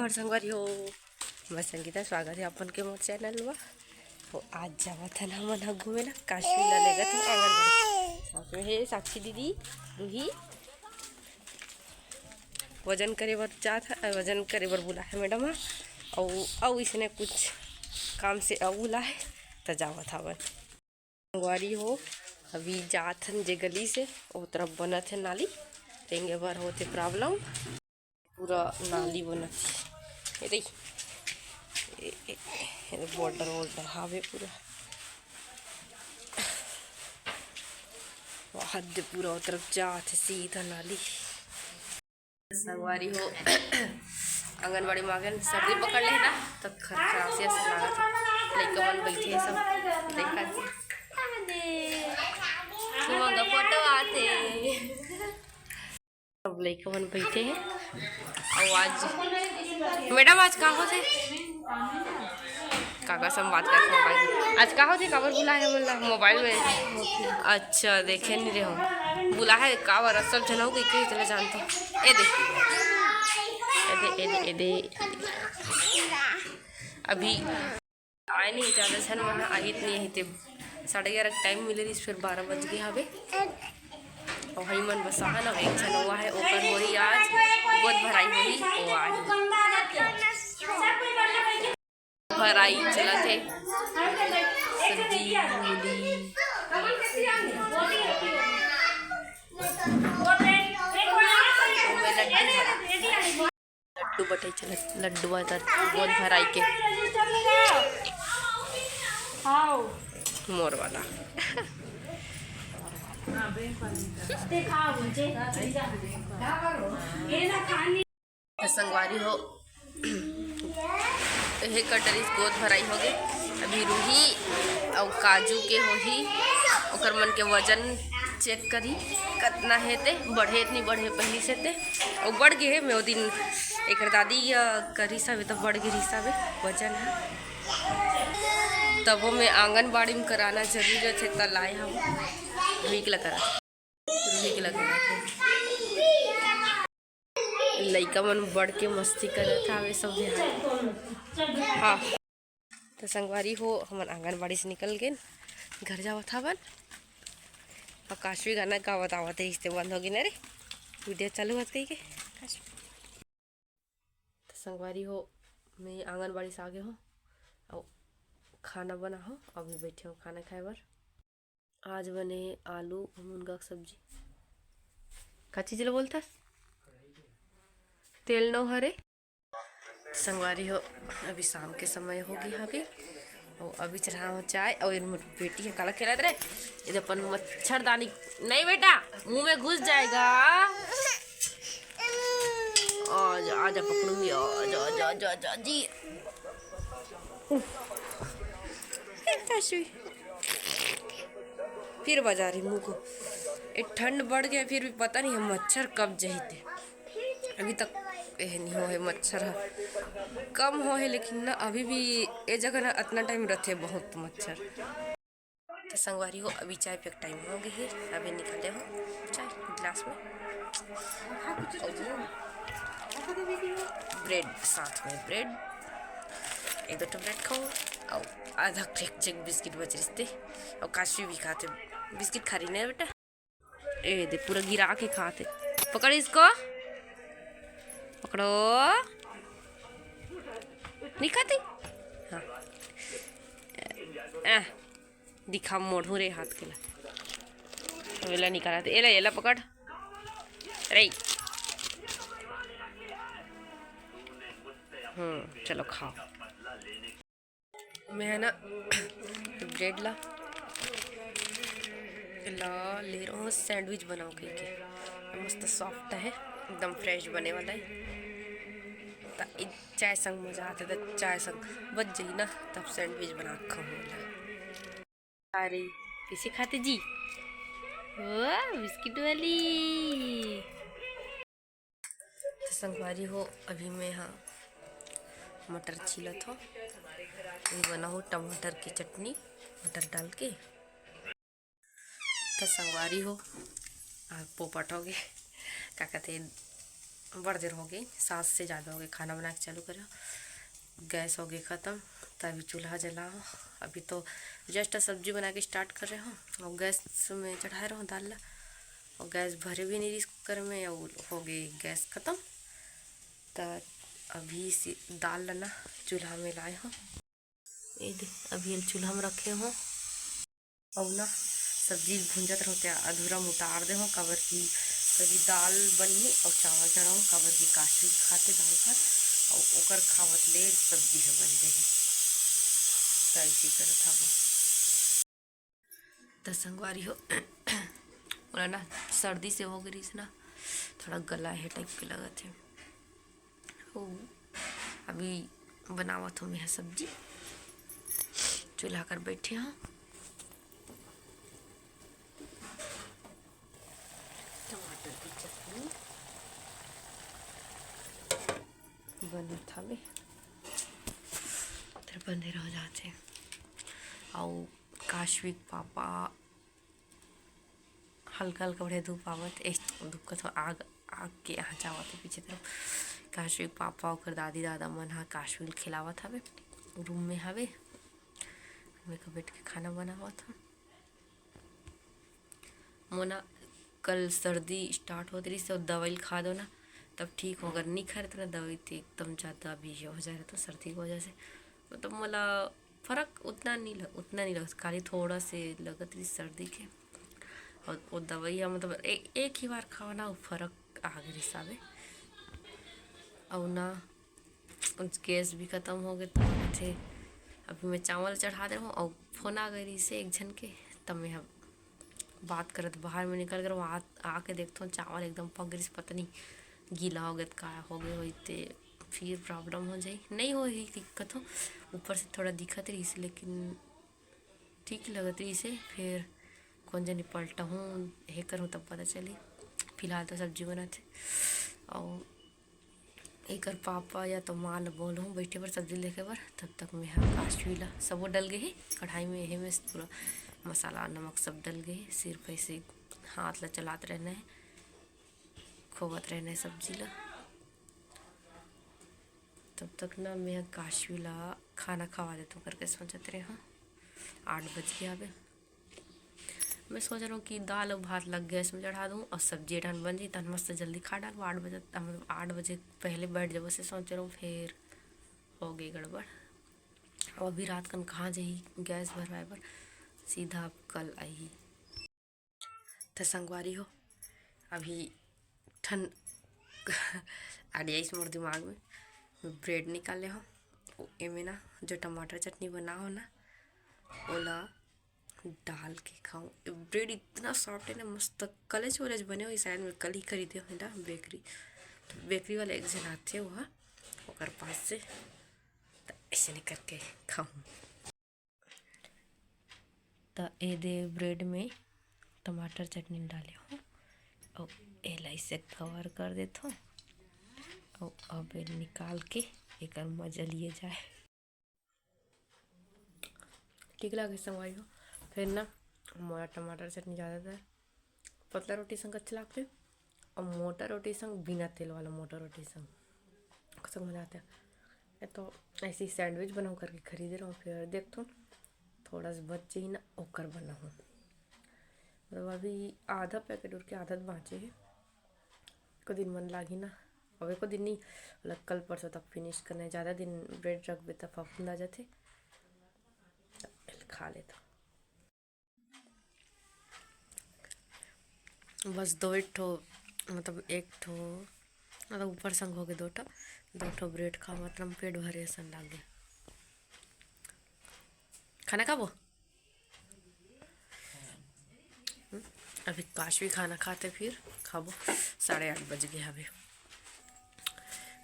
मोर संगवारी हो, मैं संगीता। स्वागत है अपन के मोर चैनल में। तो आज जावा था ना मन घूमे ना काशी ला लेगा तो आंगनबाड़ी साथ में है साक्षी दीदी रूही। वजन करे बर जात है, वजन करे बर बुला है मैडम हा। और इसने कुछ काम से बुला है तो जावा था वन संगवारी हो। अभी जात हन जे गली से वो तरफ बना थे नाली तेंगे बर होते प्रॉब्लम। पूरा नाली बनत है बॉर्डर वॉर्डर हावे पूरा हद पूरा तरफ जात सीधा नाली संगवारी हो। आंगनबाड़ी मांगन सर्दी पकड़ ले ना तो खराब से लगा था लड़का मन बैठे सब देखा फोटो आते सब लड़का मन बैठे हैं। और आज मैडम आज कहाँ थे काका से बात करते मोबाइल आज कहाँ थे काबर बुलाए बोला मोबाइल में। अच्छा देखे नहीं रहे हो बुला है काबर असल जना हो गई चले जानते ए दे ए दे ए दे अभी आए नहीं ज़्यादा सन वहाँ आई नहीं थे 11:30 टाइम मिले रही फिर 12 बज गए हवे। और वही मन बसा है ना एक जन हुआ है ओकर हो रही आज गोद भराई हो रही वो आज भराई चला थे सब्जी मूली लड्डू बटे चला लड्डू गोद भराई के मोर वाला संगवारी हो हे कटरी गोद भराई हो गए। अभी रूही और काजू के हो ही ओकर मन के वजन चेक करी कितना है ते बढ़े नहीं बढ़े पहली से ते और बढ़ गए है। मैं वो दिन एक दादी करी सब तो बढ़ गई सब वजन है तब वो मैं आंगनबाड़ी में कराना जरूरत है तब लाए हम रूही के लगा लड़का मन बढ़ के मस्ती कर था वे सब हाँ। तो संगवारी हो हमारे आंगनबाड़ी से निकल गए घर जावा था बन और काशवी गाना गावत आवत रिश्ते बंद हो गई ना रे वीडियो चालू होत कही के। तो संगवारी हो मैं आंगनबाड़ी से आगे हो और खाना बना हो अभी बैठे हो खाना खाए बर। आज बने आलू मुनगा की सब्जी का चीज बोलता तेल नो हरे। संगवारी हो अभी शाम के समय होगी अभी और अभी चढ़ा हो चाय और बेटी है काला खेला रे ये अपन मच्छरदानी नहीं बेटा मुंह में घुस जाएगा। आजा आजा पकड़ूंगी आजा आजा आजा आजा जी फिर बजा रही मुंह को ठंड बढ़ गया फिर भी पता नहीं हम मच्छर कब जही अभी तक नहीं हो है मच्छर कम हो है लेकिन ना अभी भी ये जगह ना इतना टाइम रहते बहुत मच्छर। तो संगवारी हो अभी चाय पे टाइम हो गई है अभी निकाले हो चाय गिलास में ब्रेड साथ में ब्रेड एक दो ब्रेड खाओ और आधा चेक बिस्किट बच रिश्ते और काशवी भी खाते बिस्किट खा रही नहीं बेटा ए दे पूरा गिरा के खाते पकड़ इसको पकड़ो नहीं खाती हाँ दिखा मोड़ू रे हाथ के ला वेला निकाला थे एला एला पकड़ अरे चलो खाओ। मैं है ना तो ब्रेड ला ले रहा हूँ सैंडविच बनाओ के मस्त सॉफ्ट है एकदम फ्रेश बने वाला है। चाय संग मजा आता था चाय संग बच जाई ना तब सैंडविच बना खाऊंगा। अरे किसे खाते जी बिस्किट वाली। तो संगवारी हो अभी मैं हाँ मटर छीला था ये बना हो टमाटर की चटनी मटर डाल के। तो संगवारी हो आप पोपट हो गए क्या कहते बड़ देर हो गई, 7 से ज़्यादा हो गई खाना बना के चालू करा। गैस हो गई ख़त्म, तभी चूल्हा जलाओ। अभी तो जस्ट सब्जी बना के स्टार्ट कर रहे हो और गैस में चढ़ा रहा हूँ दाल, और गैस भरे भी नहीं कुकर में, और हो गई गैस ख़त्म। तो अभी से दाल लाना चूल्हा में लाए हो, ये दे अभी चूल्हा में रखे हो। और ना सब्जी भूंजत रहते अधूरा उतार दे हो, कबर की कभी दाल बनी और चावल चढ़ाऊँ, कबर की काशी खाते दाल भात और ओकर खावत ले सब्जी है बन गई। तो ऐसी कर था वो तो संगवारी हो बोला ना सर्दी से हो गई ना, थोड़ा गला है टाइप के लगा थे। ओ अभी बनावत हूँ मैं सब्जी, चूल्हा कर बैठे हाँ। टमाटर की चटनी बने था में बंदे रह जाते, और काश्विक पापा हल्का हल्का बढ़िया धूप आवत, धूप का तो आग आग के यहाँ जावत है पीछे तरफ। काश्विक पापा और दादी दादा मन हा काश्विक खिलावत हवे, रूम में हवे, मैं का बैठ के खाना बनावत हूँ। मोना कल सर्दी स्टार्ट होती रही, तो दवाई खा दो ना तब ठीक हो, अगर नहीं खा रहे तो ना दवाई तो एकदम ज़्यादा भी हो जाए तो सर्दी की वजह से, मतलब मला फ़र्क उतना नहीं लगा, खाली थोड़ा से लगत रही सर्दी के। और वो दवाई मतलब एक ही बार खाओ ना, फ़र्क आ गई हिसाबे। और ना गैस भी ख़त्म हो गए तो थे, अभी मैं चावल चढ़ा दे हूँ और फोन आ गई से एक जन के, तब मैं बात करत बाहर में निकल कर वहाँ आके देखता हूँ चावल एकदम पक गई, पता नहीं गीला हो गया का हो गए होते, फिर प्रॉब्लम हो जाए। नहीं हो ही दिक्कत हो, ऊपर से थोड़ा दिक्कत रही से, लेकिन ठीक लगत रही से। फिर कौन जनी पलटा हूँ हे करूँ तब पता चली। फिलहाल तो सब्जी बनाते, और एक पापा या तो माँ ल बोल हूँ बैठे पर सब्जी लेके पर, तब तक मैं हाँ काशवी ला सब डल गए है कढ़ाई में, यही में पूरा मसाला नमक सब डल गए, सिर्फ ऐसे हाथ ला चलाते रहना है, खोवत रहना है सब्जी ला। तब तक ना मैं काशवी ला खाना खवा देता हूँ करके सोचते रहे। हाँ 8 बज गया, अबे मैं सोच रहा हूँ कि दाल और भात लग गैस में चढ़ा दूँ और सब्जी एठान बन जाए, तन मस्त जल्दी खा डालूँ। 8 बजे 8 बजे पहले बैठ जाओ से सोच रहा हूँ, फिर हो गई गड़बड़। और अभी रात कन कहाँ जाही गैस भरवाए पर, सीधा अब कल आई। तो संगवारी हो अभी ठंड आ गया इस मोर दिमाग में, ब्रेड निकाले हो एमें ना जो टमाटर चटनी बना हो ना ओला डाल के खाऊं। ब्रेड इतना सॉफ्ट है ना, मस्त कलेज वलेज बने हुए, शायद मैं कल ही खरीदे हो ना बेकरी वाले एक जन आते वहाँ ओकर पास से, तो ऐसे नहीं करके खाऊं। तो ए दे ब्रेड में टमाटर चटनी डाले हो और एला इसे कवर कर देते हो, और अब निकाल के एक मजा लिए जाए। ठीक लगे संगवारी हो। फिर ना मोटा टमाटर चटनी ज़्यादातर पतला रोटी संग अच्छा लगते, और मोटा रोटी संग बिना तेल वाला मोटा रोटी संग सब मजा आता है। तो ऐसे ही सैंडविच बनाऊँ करके खरीदे रहा हूँ, फिर देखता हूँ थोड़ा सा बच ही ना ओकर बनाऊँ, मतलब अभी आधा पैकेट उड़ के आधा बाँचे है, को दिन मन लागी ना, अब एको दिन नहीं मतलब कल परसों तक फिनिश करना है। ज़्यादा दिन ब्रेड रख बे तब फफूंद आ जाते, खा लेता बस 2 ठो, मतलब 1 ठो मतलब ऊपर संग हो गए 2 ठो ब्रेड खा, मतलब पेट भरे ऐसा लागे। खाना खाबो अभी काश भी खाना खाते फिर खाबो। 8:30 बज गए अभी।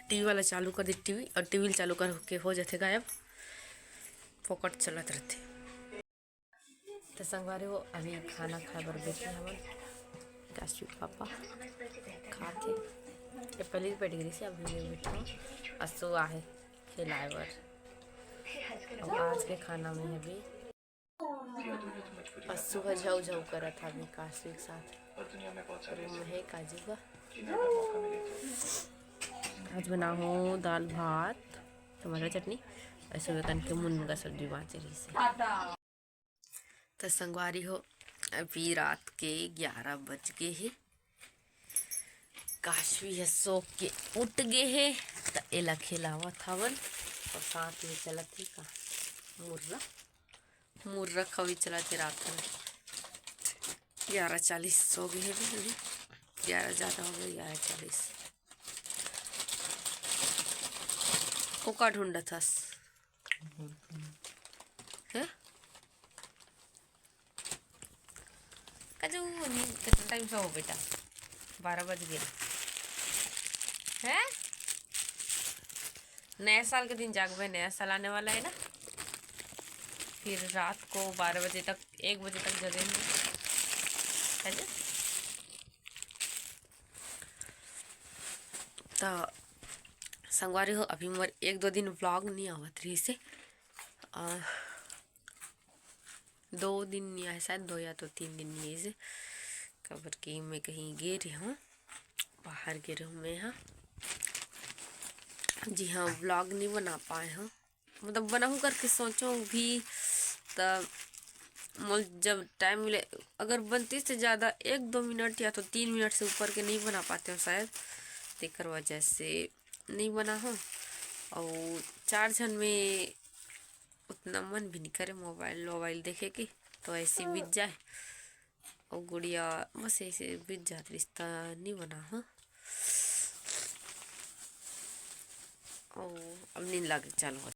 टीवी वाला चालू कर दे टीवी, और टीवी चालू कर के हो जाते गायब, फोकट चलत रहते। तो संगवारी हो अभी खाना खाए बर बैठे हमन, काशवी पापा खाते ये पहले ही पेट गई से, अभी मैं बैठा असो आहे खिलाए बर। और आज के खाना में अभी सुबह झऊ झऊ करत था अभी काशवी के साथ, रूम में है काजी बा। आज बना हो दाल भात टमाटर चटनी ऐसे तन के मुनगा सब्जी बाँचे रही से। तो संगवारी हो अभी रात के 11 बज गए है। काशवी है सो के उठ गए है तो एला खिलावत हवन और साथ में चलत है का मुर्रा मुर्रा खवी चलाते रात में 11:40 सो गए है। 11 ज़्यादा हो गए 11:40 को का ढूंढा था है काजू कितना टाइम से हो बेटा 12 बज गए है। नया साल के दिन जागवे नया साल आने वाला है ना फिर रात को 12 बजे तक 1 बजे तक जगेंगे है ना। तो संगवारी हो अभी मोर 1-2 दिन व्लॉग नहीं आवत रही से 2 दिन नहीं आए शायद 2 या तो 3 दिन नहीं से खबर कि मैं कहीं गे रही हूँ बाहर गे रही हूँ मैं। हाँ जी हाँ व्लॉग नहीं बना पाए हूँ मतलब बनाऊँ करके सोचूँ भी तब मुझे जब टाइम मिले अगर बनती से ज़्यादा 1-2 मिनट या तो 3 मिनट से ऊपर के नहीं बना पाते हो शायद तेकर वजह से नहीं बना हो। और 4 जन में उतना मन भी नहीं करे मोबाइल देखे की तो ऐसे बीत जाए और गुड़िया बस ऐसे बीत जाते रिश्ता नहीं बना। हाँ और अब नींद लगे चलो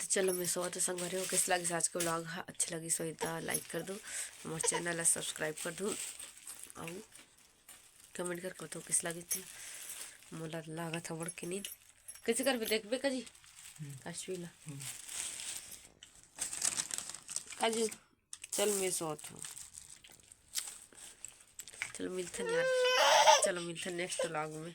तो चलो मैं सोते संगवारी हो कैसे लगे आज का व्लॉग अच्छी लगी सो लाइक कर दो हमारे चैनल है सब्सक्राइब कर दो और कमेंट कर तो कैसे लगी थी मोला लगा था बड़ के नींद कैसे कर भी देखबे काजी काशवीला काजू चल मैं सोत हूँ चलो मिलते हैं यार चलो मिलते हैं नेक्स्ट व्लॉग में।